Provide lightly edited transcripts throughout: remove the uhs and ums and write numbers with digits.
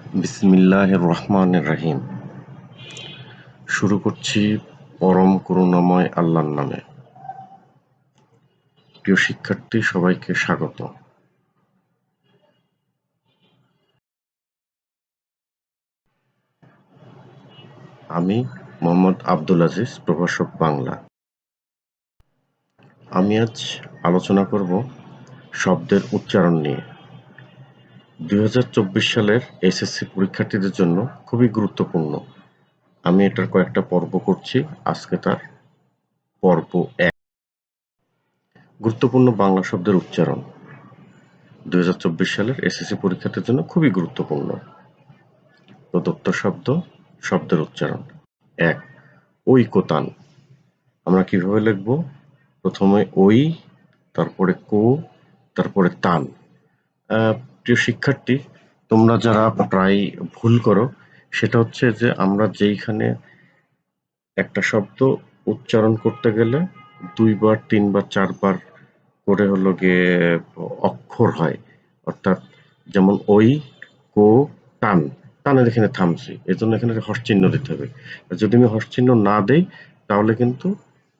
বিসমিল্লাহির রহমানির রহিম। শুরু করছি পরম করুণাময় আল্লাহর নামে। প্রিয় শিক্ষার্থী, সবাইকে স্বাগত। আমি মোহাম্মদ আব্দুল আজিজ, প্রভাষক বাংলা। আমি আজ আলোচনা করব শব্দের উচ্চারণ নিয়ে। 2024 সালের এসএসসি পরীক্ষার্থীদের জন্য খুবই গুরুত্বপূর্ণ। আমি এটার কয়েকটা পর্ব করছি। আজকে তার পর্ব 1। গুরুত্বপূর্ণ বাংলা শব্দের উচ্চারণ 2024 সালের এসএসসি পরীক্ষার্থীদের জন্য খুবই গুরুত্বপূর্ণ। প্রদত্ত শব্দ, শব্দের উচ্চারণ। 1. ঐকতান। আমরা কিভাবে লিখব? প্রথমে ঐ, তারপরে কো, তারপরে তান। প্রিয় শিক্ষার্থী, তোমরা যারা প্রায় ভুল করো, সেটা হচ্ছে যে আমরা যেইখানে একটা শব্দ উচ্চারণ করতে গেলে 2 বার 3 বার 4 বার করে হলো গিয়ে অক্ষর হয়, অর্থাৎ যেমন ঐ, কো, টান। টানের এখানে থামছি, এজন্য এখানে হর্ষ চিহ্ন দিতে হবে। যদি আমি হর্ষ চিহ্ন না দেই তাহলে কিন্তু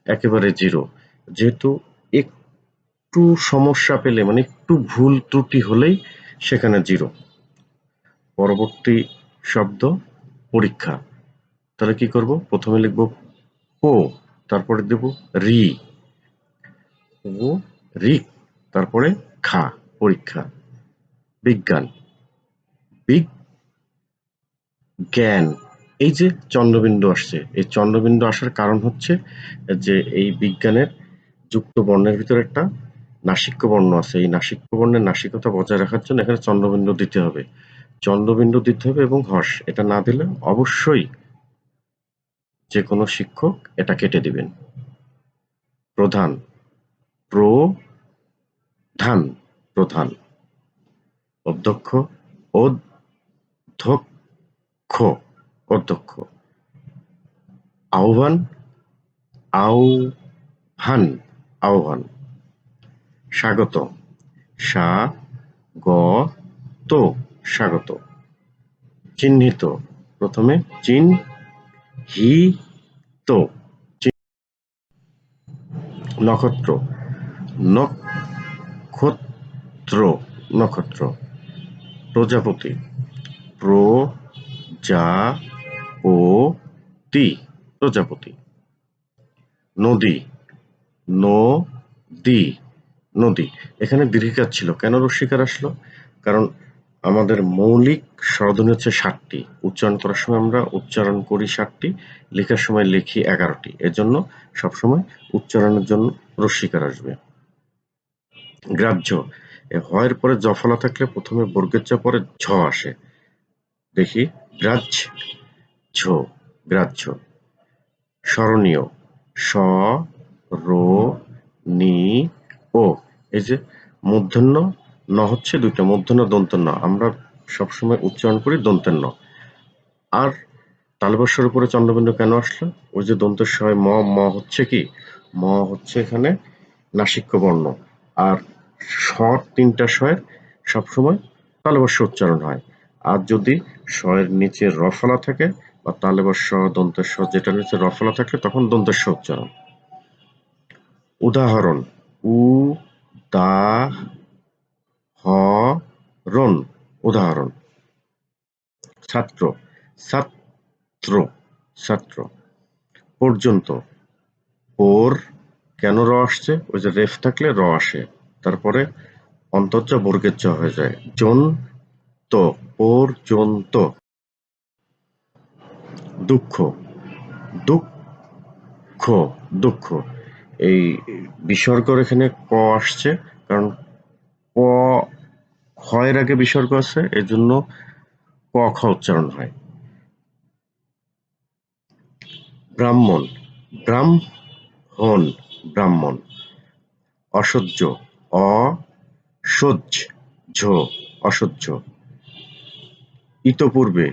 একেবারে জিরো। যেহেতু একটু সমস্যা পেলে, মানে একটু ভুল ত্রুটি হলেই সেখানে জিরো। পরবর্তী শব্দ পরীক্ষা। তাহলে কি করব? প্রথমে লিখব পো, তারপরে দেব রি, ও রি, তারপরে খা, পরীক্ষা। বিজ্ঞান, বিজ্ঞান। এই যে চন্দ্রবিন্দু আসছে, এই চন্দ্রবিন্দু আসার কারণ হচ্ছে যে এই বিজ্ঞানের যুক্ত বর্ণের ভিতরে একটা নাসিক্য বর্ণ আছে। এই নাসিক্য বর্ণের নাসিকতা বজায় রাখার জন্য এখানে চন্দ্রবিন্দু দিতে হবে। চন্দ্রবিন্দু দিতে হবে এবং হর্ষ। এটা না দিলে অবশ্যই যে কোনো শিক্ষক এটা কেটে দিবেন। প্রধান, প্রধান, প্রধান। অধ্যক্ষ, অধ্যক্ষ, অধ্যক্ষ। আহ্বান, আহ্বান, আহ্বান। স্বাগত, স্বাগত, স্বাগত। চিহ্নিত, প্রথমে চিহ্নিত। নক্ষত্র, নক্ষত্র, নক্ষত্র। প্রজাপতি, প্রজাপতি, প্রজাপতি। নদী, নদী, নদী। এখানে দীর্ঘিকার ছিল, কেন রস্যিকার আসলো? কারণ আমাদের মৌলিক স্বরধ্বনি হচ্ছে 7টি। উচ্চারণ করার সময় আমরা উচ্চারণ করি 7টি, লেখার সময় লিখি 11টি। এজন্য সবসময় উচ্চারণের জন্য রস্যিকার আসবে। গ্রাহ্য, হয়ের পরে জফলা থাকলে প্রথমে বর্গের জ পরে ঝ আসে। দেখি, গ্রাহ্য, ঝ, গ্রাহ্য। স্মরণীয়, স, র, নি, ও। এই যে মূর্ধন্য ন হচ্ছে 2টা, মূর্ধন্য দন্তের ন। আমরা সবসময় উচ্চারণ করি দন্তের ন। আর তালবস্যর উপরে চন্দ্রবিন্দু কেন আসলো? ওই যে দন্তের সয় ম, ম হচ্ছে কি? ম হচ্ছে এখানে নাসিক্য বর্ণ। আর স্বর 3টা স্বয়ের সবসময় তালবস্য উচ্চারণ হয়। আর যদি স্বয়ের নিচে রফলা থাকে বা তালবস্য দন্তের স যেটার নিচে রফলা থাকে তখন দন্তের স উচ্চারণ। উদাহরণ, উদাহরণ, উদাহরণ। ছাত্র, ছাত্র, ছাত্র। পর্যন্ত, পোর, কেন র আসছে? ওই যে রেফ থাকলে র আসে, তারপরে অন্তর্জ বর্গের জ হয়ে যায়। জন, পর্যন্ত। দুঃখ, দুঃখ, দুঃখ। এই বিসর্গর এখানে ক আসছে, কারণ ক ক্ষয়ের আগে বিসর্গ আছে, এজন্য ক খ উচ্চারণ হয়। ব্রাহ্মণ, ব্রাহ্মণ, ব্রাহ্মণ। অসহ্য, অসহ্য, অসহ্য। ইতপূর্বে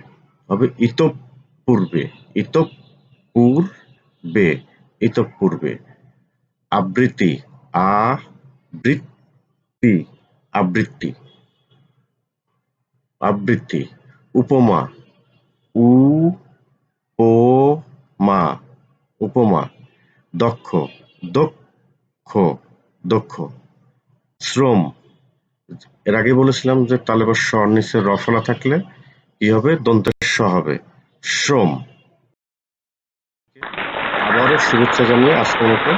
হবে ইতপূর্বে, ইতপূর্বে, ইতপূর্বে। আবৃত্তি, আবৃত্তি, আবৃত্তি, আবৃত্তি। উপমা উ ও মা উপমা। দক্ষ দক্ষ দক্ষ। শ্রম, এর আগে বলেছিলাম যে তালে বা শ নিচে র ফলা থাকলে কি হবে? দন্তের স হবে, শ্রম। আবারও শুভেচ্ছা জানিয়ে আজকের মতো